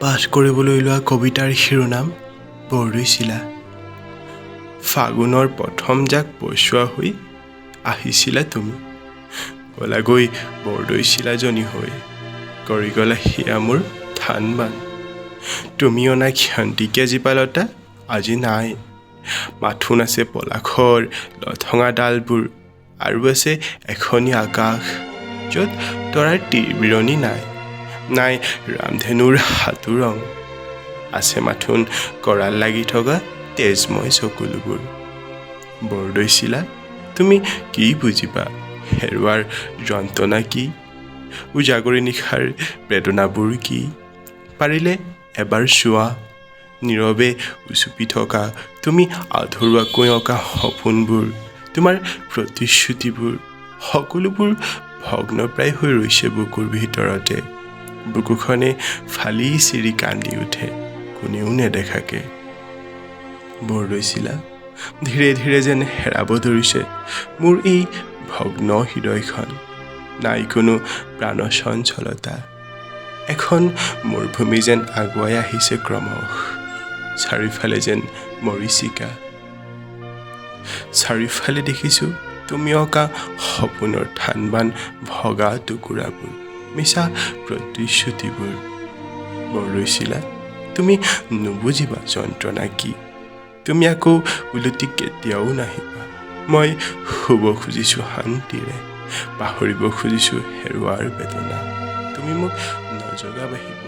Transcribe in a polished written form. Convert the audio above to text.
পাঠ কৰিবলৈ লোৱা কবিতাৰ শিৰোনাম বৰদৈচিলা। ফাগুনৰ প্ৰথম জাক পছোৱা হৈ আহিছিলা তুমি, গলাগৈ বৰদৈচিলাজনী হৈ, কৰি গলা সেয়া মোৰ ধান বান। তুমি অনা ক্ষন্তিকীয়া জীপালতা আজি নাই, মাথোন আছে পলাশৰ লঠঙা ডালবোৰ, আৰু আছে এখনি আকাশ য'ত তৰাৰ তীৰবিৰণি নাই, নাই ৰামধেনুৰ হাতোৰং, আছে মাথোন কৰাল লাগি থকা তেজময় চকুলোবোৰ। বৰদৈচিলা, তুমি কি বুজিবা হেৰুৱাৰ যন্ত্ৰণা কি, উজাগৰি নিশাৰ বেদনাবোৰ কি? পাৰিলে এবাৰ চোৱা, নীৰৱে উচুপি থকা তুমি আধৰুৱাকৈ অঁকা সপোনবোৰ, তোমাৰ প্ৰতিশ্ৰুতিবোৰ, সকলোবোৰ ভগ্নপ্ৰায় হৈ ৰৈছে বুকুৰ ভিতৰতে। বুকুখনে ফালি চিৰি কান্দি উঠে কোনেও নেদেখাকে। বৰদৈচিলা, ধীৰে ধীৰে যেন হেৰাব ধৰিছে মোৰ এই ভগ্ন হৃদয়খন, নাই কোনো প্ৰাণ চঞ্চলতা। এখন মৰুভূমি যেন আগুৱাই আহিছে ক্ৰমশ, চাৰিওফালে যেন মৰীচিকা। চাৰিওফালে দেখিছোঁ তুমি অঁকা সপোনৰ থানবান ভগা টুকুৰাবোৰ, মিছা প্ৰতিশ্ৰুতিবোৰ। বৰদৈচিলা, তুমি নুবুজিবা যন্ত্ৰণা কি, তুমি আকৌ উলটি কেতিয়াও নাহিবা। মই শুব খুজিছোঁ শান্তিৰে, পাহৰিব খুজিছোঁ হেৰুৱাৰ বেদনা, তুমি মোক নজগাবাহিবা।